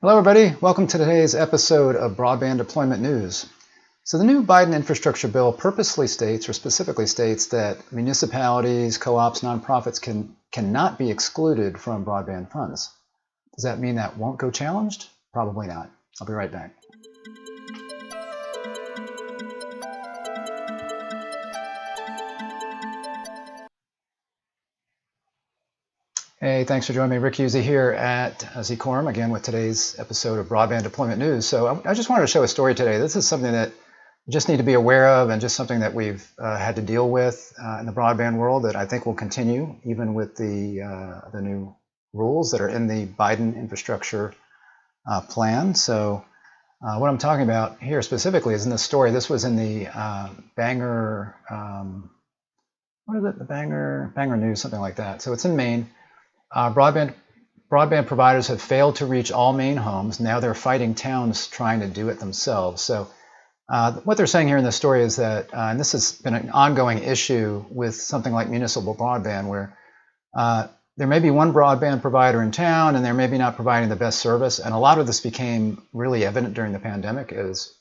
Hello everybody, welcome to today's episode of Broadband Deployment News. So the new Biden infrastructure bill purposely states, or specifically states, that municipalities, co-ops, nonprofits cannot be excluded from broadband funds. Does that mean that won't go challenged? Probably not. I'll be right back. Hey, thanks for joining me. Rick Husey here at Zcorum, again with today's episode of Broadband Deployment News. So I just wanted to show a story today. This is something that you just need to be aware of, and just something that we've had to deal with in the broadband world that I think will continue even with the new rules that are in the Biden infrastructure plan. So what I'm talking about here specifically is in this story. This was in the Bangor, what is it? The Bangor News, something like that. So it's in Maine. Broadband providers have failed to reach all Maine homes. Now they're fighting towns trying to do it themselves. So what they're saying here in this story is that, and this has been an ongoing issue with something like municipal broadband, where there may be one broadband provider in town and they're maybe not providing the best service. And a lot of this became really evident during the pandemic as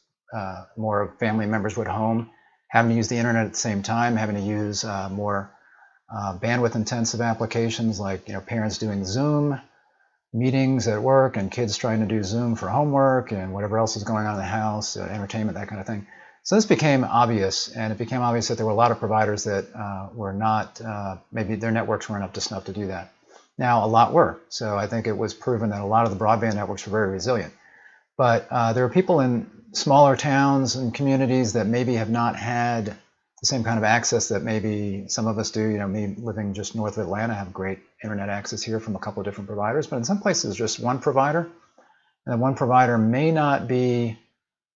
more family members would home, having to use the internet at the same time, having to use more bandwidth intensive applications like parents doing Zoom meetings at work and kids trying to do Zoom for homework and whatever else is going on in the house, entertainment, that kind of thing. So this became obvious, and it became obvious that there were a lot of providers that were not, maybe their networks weren't up to snuff to do that. Now a lot were, so I think it was proven that a lot of the broadband networks were very resilient. But there are people in smaller towns and communities that maybe have not had the same kind of access that maybe some of us do. Me living just north of Atlanta, I have great internet access here from a couple of different providers, but in some places just one provider, and one provider may not be,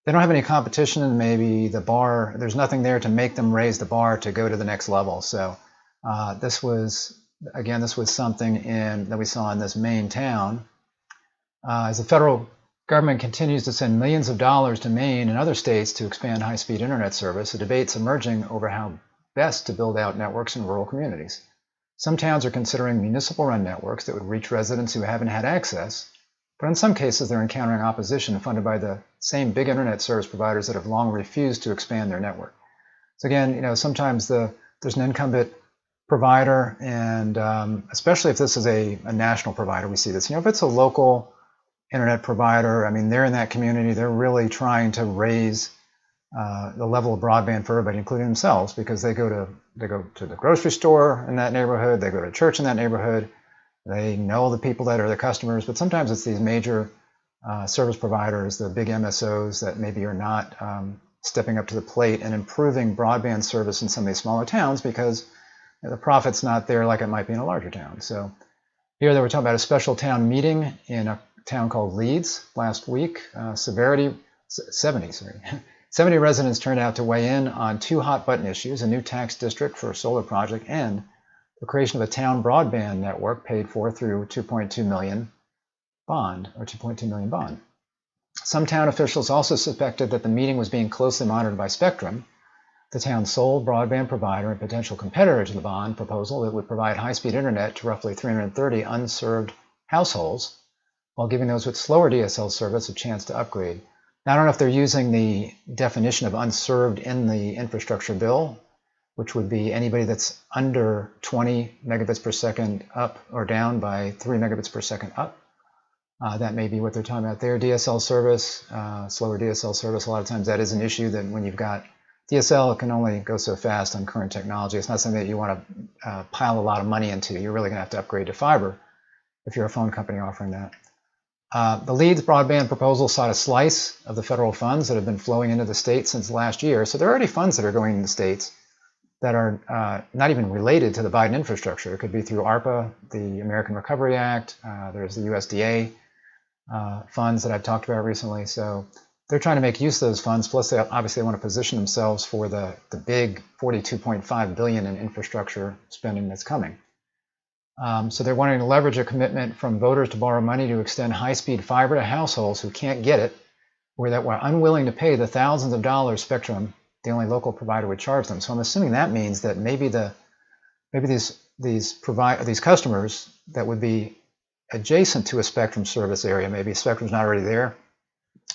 they don't have any competition, and maybe the bar, there's nothing there to make them raise the bar to go to the next level. So this was something that we saw in this Maine town. As the federal government continues to send millions of dollars to Maine and other states to expand high-speed internet service, a debate's emerging over how best to build out networks in rural communities. Some towns are considering municipal-run networks that would reach residents who haven't had access, but in some cases they're encountering opposition funded by the same big internet service providers that have long refused to expand their network. So again, sometimes there's an incumbent provider, and especially if this is a national provider, we see this. If it's a local internet provider, they're in that community, they're really trying to raise the level of broadband for everybody, including themselves, because they go to the grocery store in that neighborhood, they go to church in that neighborhood, they know the people that are the customers. But sometimes it's these major service providers, the big MSOs, that maybe are not stepping up to the plate and improving broadband service in some of these smaller towns because the profit's not there like it might be in a larger town. So here they were talking about a special town meeting in a town called Leeds last week. 70 residents turned out to weigh in on two hot button issues: a new tax district for a solar project and the creation of a town broadband network paid for through $2.2 million bond. Some town officials also suspected that the meeting was being closely monitored by Spectrum, the town's sole broadband provider and potential competitor to the bond proposal that would provide high-speed internet to roughly 330 unserved households, while giving those with slower DSL service a chance to upgrade. Now, I don't know if they're using the definition of unserved in the infrastructure bill, which would be anybody that's under 20 megabits per second up or down by 3 megabits per second up. That may be what they're talking about there. DSL service, slower DSL service, a lot of times that is an issue, that when you've got DSL, it can only go so fast on current technology. It's not something that you want to pile a lot of money into. You're really going to have to upgrade to fiber if you're a phone company offering that. The Leeds broadband proposal sought a slice of the federal funds that have been flowing into the state since last year. So there are already funds that are going into states that are not even related to the Biden infrastructure. It could be through ARPA, the American Recovery Act. There's the USDA funds that I've talked about recently. So they're trying to make use of those funds. Plus, they obviously want to position themselves for the big $42.5 billion in infrastructure spending that's coming. So they're wanting to leverage a commitment from voters to borrow money to extend high-speed fiber to households who can't get it, or that were unwilling to pay the thousands of dollars Spectrum, the only local provider, would charge them. So I'm assuming that means that maybe these customers that would be adjacent to a Spectrum service area, maybe Spectrum's not already there,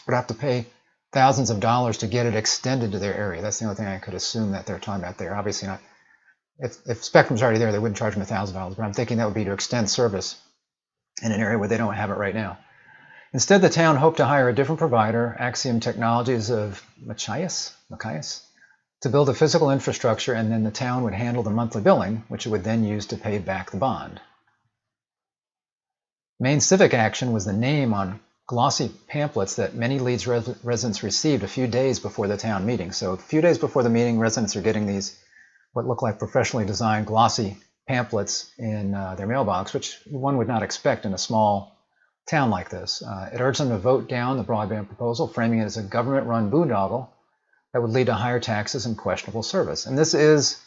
would have to pay thousands of dollars to get it extended to their area. That's the only thing I could assume that they're talking about there. Obviously not. If Spectrum's already there, they wouldn't charge them $1,000, but I'm thinking that would be to extend service in an area where they don't have it right now. Instead, the town hoped to hire a different provider, Axiom Technologies of Machias, to build a physical infrastructure, and then the town would handle the monthly billing, which it would then use to pay back the bond. Maine Civic Action was the name on glossy pamphlets that many Leeds residents received a few days before the town meeting. So a few days before the meeting, residents are getting these what look like professionally designed glossy pamphlets in their mailbox, which one would not expect in a small town like this. It urged them to vote down the broadband proposal, framing it as a government-run boondoggle that would lead to higher taxes and questionable service. And this is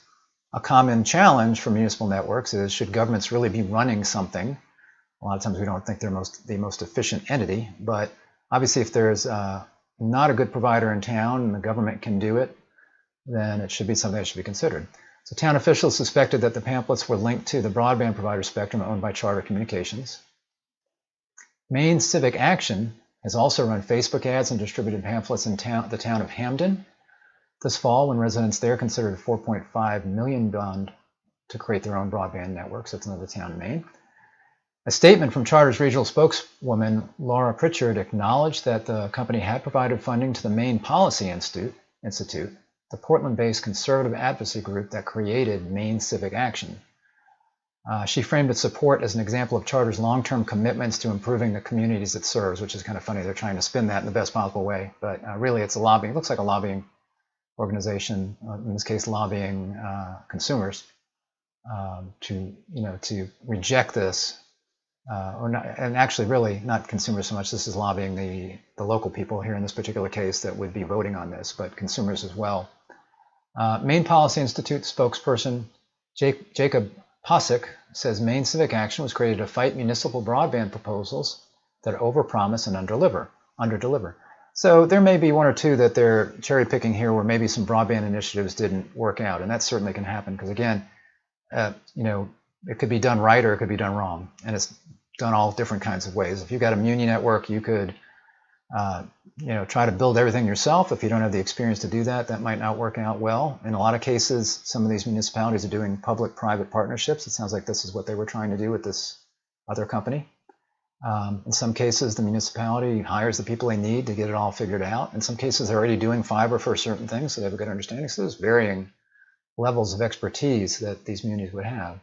a common challenge for municipal networks, is should governments really be running something? A lot of times we don't think they're the most efficient entity, but obviously if there's not a good provider in town and the government can do it, then it should be something that should be considered. So town officials suspected that the pamphlets were linked to the broadband provider Spectrum owned by Charter Communications. Maine Civic Action has also run Facebook ads and distributed pamphlets in the town of Hamden this fall, when residents there considered a $4.5 million bond to create their own broadband networks. That's another town in Maine. A statement from Charter's regional spokeswoman, Laura Pritchard, acknowledged that the company had provided funding to the Maine Policy Institute, the Portland-based conservative advocacy group that created Maine Civic Action. She framed its support as an example of Charter's long-term commitments to improving the communities it serves, which is kind of funny. They're trying to spin that in the best possible way, but really it's a lobbying. It looks like a lobbying organization, in this case lobbying consumers to reject this. Or not, and actually really not consumers so much. This is lobbying the local people here in this particular case that would be voting on this, but consumers as well. Maine Policy Institute spokesperson Jacob Posick says Maine Civic Action was created to fight municipal broadband proposals that overpromise and underdeliver. So there may be one or two that they're cherry picking here where maybe some broadband initiatives didn't work out, and that certainly can happen because again, it could be done right or it could be done wrong, and it's done all different kinds of ways. If you've got a muni network, you could try to build everything yourself. If you don't have the experience to do that, that might not work out well. In a lot of cases, some of these municipalities are doing public-private partnerships. It sounds like this is what they were trying to do with this other company. In some cases, the municipality hires the people they need to get it all figured out. In some cases, they're already doing fiber for certain things, so they have a good understanding. So there's varying levels of expertise that these munis would have.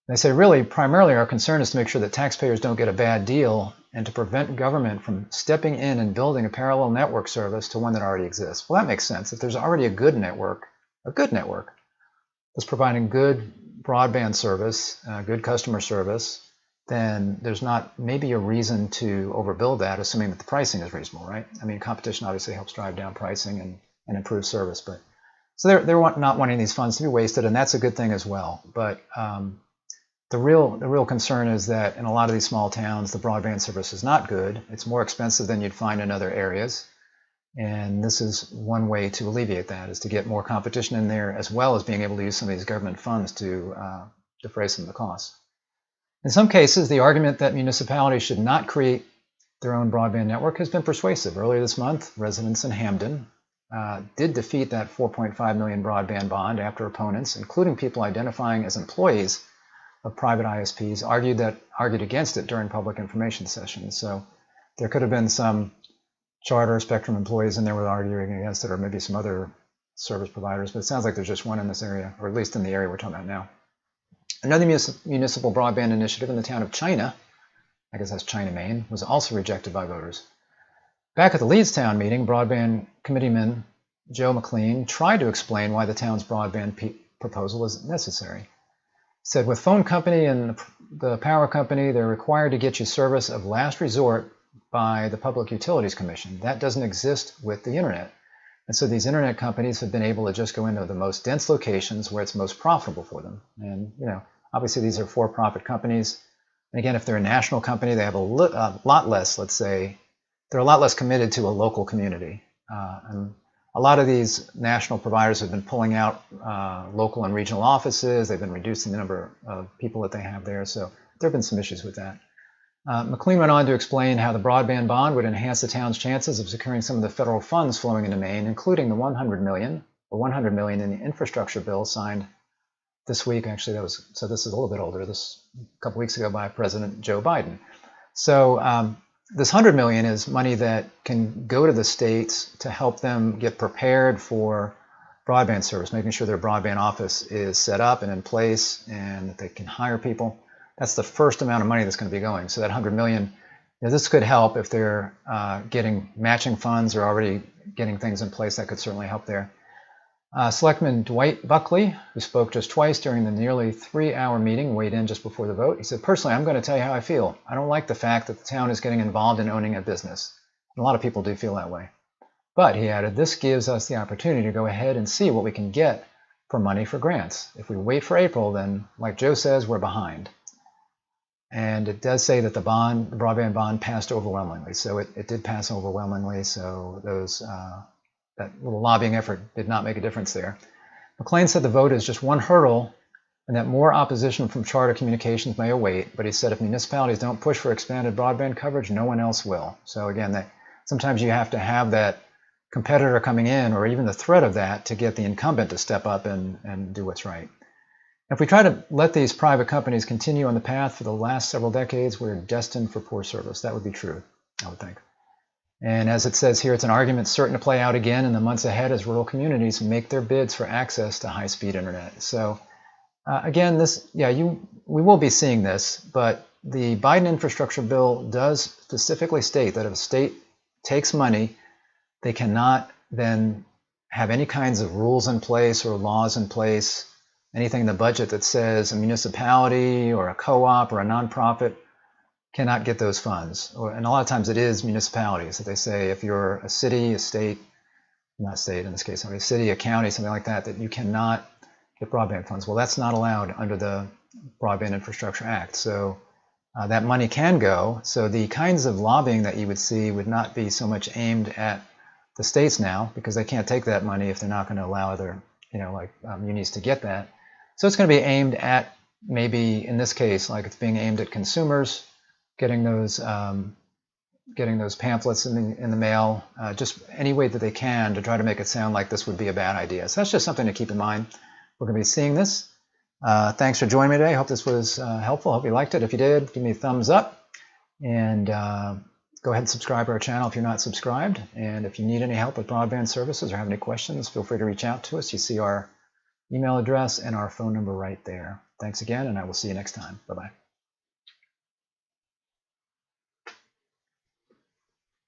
They say really primarily our concern is to make sure that taxpayers don't get a bad deal and to prevent government from stepping in and building a parallel network service to one that already exists. Well, that makes sense. If there's already a good network that's providing good broadband service, good customer service, then there's not maybe a reason to overbuild that, assuming that the pricing is reasonable, right? I mean, competition obviously helps drive down pricing and improve service, but so they're not wanting these funds to be wasted, and that's a good thing as well. But the real concern is that in a lot of these small towns, the broadband service is not good. It's more expensive than you'd find in other areas, and this is one way to alleviate that, is to get more competition in there, as well as being able to use some of these government funds to defray some of the costs. In some cases, the argument that municipalities should not create their own broadband network has been persuasive. Earlier this month, residents in Hamden did defeat that $4.5 million broadband bond after opponents, including people identifying as employees of private ISPs, argued against it during public information sessions. So there could have been some Charter Spectrum employees in there with arguing against it, or maybe some other service providers, but it sounds like there's just one in this area, or at least in the area we're talking about now. Another municipal broadband initiative in the town of China, I guess that's China, Maine, was also rejected by voters. Back at the Leeds town meeting, broadband committeeman Joe McLean tried to explain why the town's broadband proposal was necessary. He said, with phone company and the power company, they're required to get you service of last resort by the Public Utilities Commission. That doesn't exist with the internet. And so these internet companies have been able to just go into the most dense locations where it's most profitable for them. And, obviously these are for-profit companies. And again, if they're a national company, they have a lot less, let's say, they're a lot less committed to a local community. And a lot of these national providers have been pulling out local and regional offices. They've been reducing the number of people that they have there. So have been some issues with that. McLean went on to explain how the broadband bond would enhance the town's chances of securing some of the federal funds flowing into Maine, including the $100 million in the infrastructure bill signed this week. Actually, so this is a little bit older. This a couple weeks ago by President Joe Biden. So this $100 million is money that can go to the states to help them get prepared for broadband service, making sure their broadband office is set up and in place and that they can hire people. That's the first amount of money that's going to be going. So that $100 million, this could help if they're getting matching funds or already getting things in place. That could certainly help there. Selectman Dwight Buckley, who spoke just twice during the nearly 3-hour meeting, weighed in just before the vote. He said, "Personally, I'm going to tell you how I feel. I don't like the fact that the town is getting involved in owning a business. And a lot of people do feel that way. But," he added, "this gives us the opportunity to go ahead and see what we can get for money for grants. If we wait for April, then, like Joe says, we're behind." And it does say that the broadband bond passed overwhelmingly. So it did pass overwhelmingly. So that little lobbying effort did not make a difference there. McLean said the vote is just one hurdle and that more opposition from Charter Communications may await. But he said if municipalities don't push for expanded broadband coverage, no one else will. So again, sometimes you have to have that competitor coming in or even the threat of that to get the incumbent to step up and do what's right. If we try to let these private companies continue on the path for the last several decades, we're destined for poor service. That would be true, I would think. And as it says here, it's an argument certain to play out again in the months ahead as rural communities make their bids for access to high-speed internet. So again, we will be seeing this, but the Biden infrastructure bill does specifically state that if a state takes money, they cannot then have any kinds of rules in place or laws in place, anything in the budget that says a municipality or a co-op or a nonprofit cannot get those funds. And a lot of times it is municipalities that they say if you're a city, a state, not state in this case, a city, a county, something like that, that you cannot get broadband funds. Well, that's not allowed under the Broadband Infrastructure Act. So that money can go. So the kinds of lobbying that you would see would not be so much aimed at the states now because they can't take that money if they're not going to allow other, munis to get that. So it's going to be aimed at maybe in this case, like it's being aimed at consumers, getting those pamphlets in the mail, just any way that they can to try to make it sound like this would be a bad idea. So that's just something to keep in mind. We're going to be seeing this. Thanks for joining me today. I hope this was helpful. I hope you liked it. If you did, give me a thumbs up. And go ahead and subscribe to our channel if you're not subscribed. And if you need any help with broadband services or have any questions, feel free to reach out to us. You see our email address and our phone number right there. Thanks again, and I will see you next time. Bye-bye.